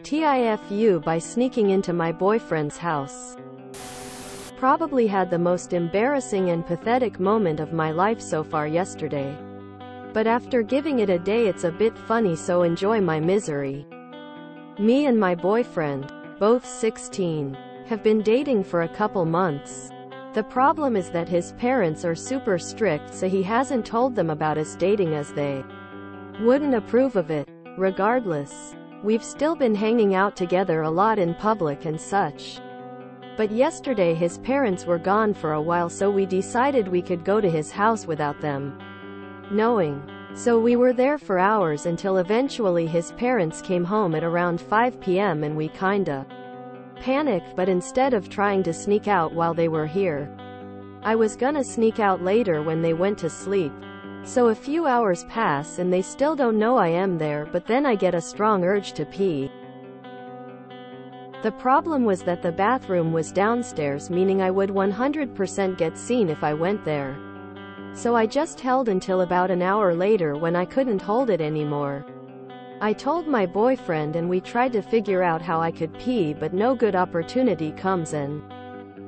TIFU by sneaking into my boyfriend's house. Probably had the most embarrassing and pathetic moment of my life so far yesterday. But after giving it a day, it's a bit funny, so enjoy my misery. Me and my boyfriend, both 16, have been dating for a couple months. The problem is that his parents are super strict, so he hasn't told them about us dating as they wouldn't approve of it. Regardless, we've still been hanging out together a lot in public and such. But yesterday his parents were gone for a while, so we decided we could go to his house without them knowing. So we were there for hours until eventually his parents came home at around 5 p.m. and we kinda panicked, but instead of trying to sneak out while they were here, I was gonna sneak out later when they went to sleep. So a few hours pass and they still don't know I am there, but then I get a strong urge to pee. The problem was that the bathroom was downstairs, meaning I would 100% get seen if I went there. So I just held until about an hour later when I couldn't hold it anymore. I told my boyfriend and we tried to figure out how I could pee, but no good opportunity comes in.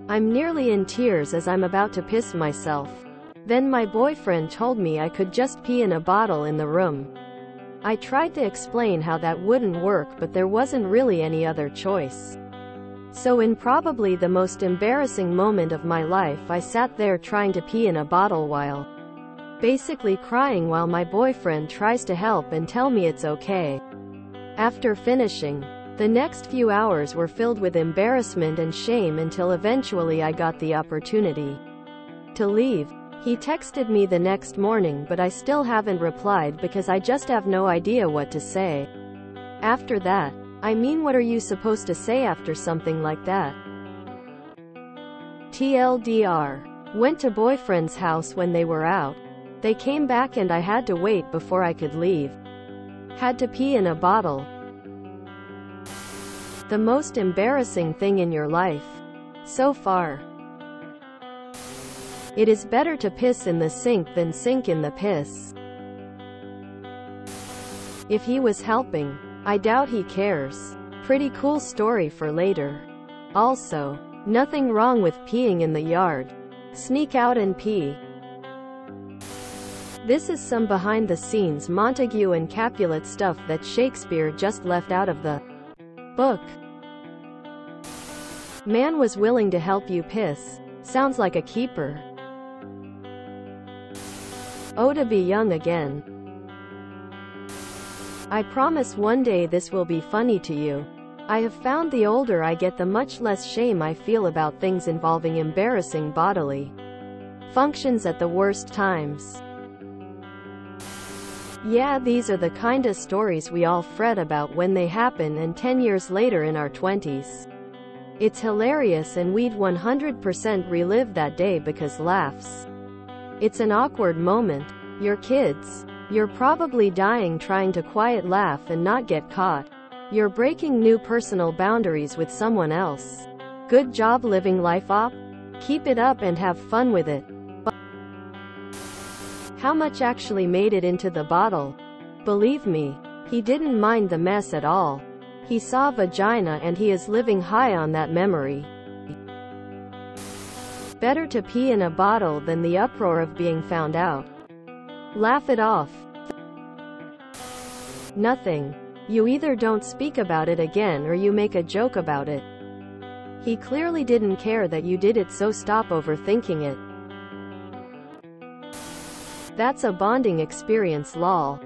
I'm nearly in tears as I'm about to piss myself. Then my boyfriend told me I could just pee in a bottle in the room. I tried to explain how that wouldn't work, but there wasn't really any other choice. So in probably the most embarrassing moment of my life, I sat there trying to pee in a bottle while basically crying while my boyfriend tries to help and tell me it's okay. After finishing, the next few hours were filled with embarrassment and shame until eventually I got the opportunity to leave. He texted me the next morning, but I still haven't replied because I just have no idea what to say after that. I mean, what are you supposed to say after something like that? TLDR. Went to boyfriend's house when they were out. They came back and I had to wait before I could leave. Had to pee in a bottle. The most embarrassing thing in your life so far. It is better to piss in the sink than sink in the piss. If he was helping, I doubt he cares. Pretty cool story for later. Also, nothing wrong with peeing in the yard. Sneak out and pee. This is some behind-the-scenes Montague and Capulet stuff that Shakespeare just left out of the book. Man was willing to help you piss. Sounds like a keeper. Oh, to be young again. I promise one day this will be funny to you. I have found the older I get, the much less shame I feel about things involving embarrassing bodily functions at the worst times. Yeah, these are the kinda stories we all fret about when they happen, and 10 years later in our 20s. It's hilarious and we'd 100% relive that day because laughs. It's an awkward moment. You're kids. You're probably dying trying to quiet laugh and not get caught. You're breaking new personal boundaries with someone else. Good job living life op. Keep it up and have fun with it. How much actually made it into the bottle? Believe me, he didn't mind the mess at all. He saw vagina and he is living high on that memory. Better to pee in a bottle than the uproar of being found out. Laugh it off. Nothing. You either don't speak about it again or you make a joke about it. He clearly didn't care that you did it, so stop overthinking it. That's a bonding experience, lol.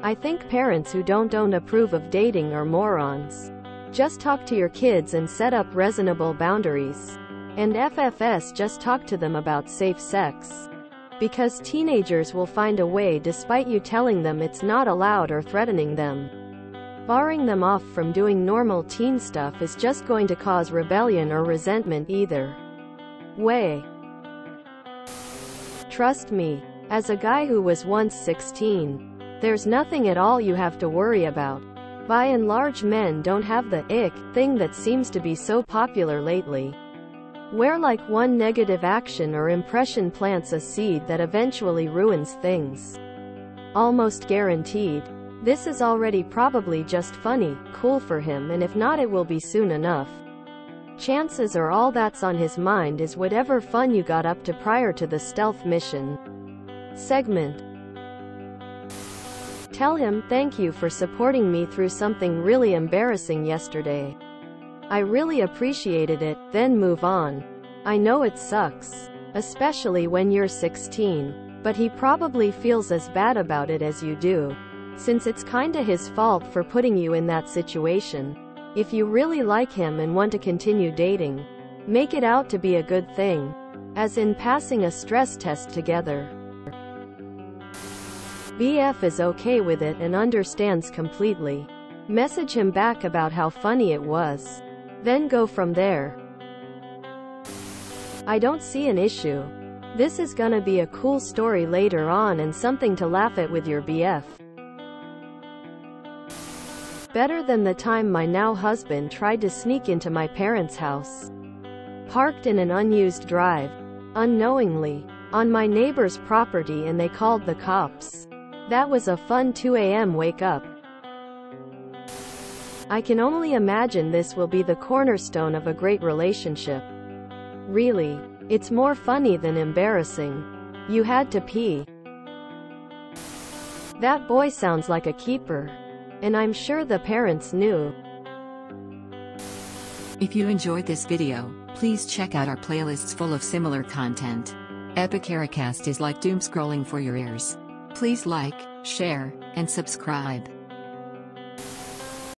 I think parents who don't approve of dating are morons. Just talk to your kids and set up reasonable boundaries. And FFS, just talk to them about safe sex. Because teenagers will find a way despite you telling them it's not allowed or threatening them. Barring them off from doing normal teen stuff is just going to cause rebellion or resentment either way. Trust me, as a guy who was once 16, there's nothing at all you have to worry about. By and large, men don't have the ick thing that seems to be so popular lately, where like one negative action or impression plants a seed that eventually ruins things. Almost guaranteed. This is already probably just funny, cool for him, and if not it will be soon enough. Chances are all that's on his mind is whatever fun you got up to prior to the stealth mission. Segment. Tell him, thank you for supporting me through something really embarrassing yesterday. I really appreciated it, then move on. I know it sucks. Especially when you're 16. But he probably feels as bad about it as you do. Since it's kinda his fault for putting you in that situation. If you really like him and want to continue dating, make it out to be a good thing. As in passing a stress test together. BF is okay with it and understands completely. Message him back about how funny it was. Then go from there. I don't see an issue. This is gonna be a cool story later on and something to laugh at with your BF. Better than the time my now husband tried to sneak into my parents' house. Parked in an unused drive. Unknowingly. On my neighbor's property and they called the cops. That was a fun 2 a.m. wake up. I can only imagine this will be the cornerstone of a great relationship. Really. It's more funny than embarrassing. You had to pee. That boy sounds like a keeper. And I'm sure the parents knew. If you enjoyed this video, please check out our playlists full of similar content. Epic Ericast is like doom scrolling for your ears. Please like, share, and subscribe.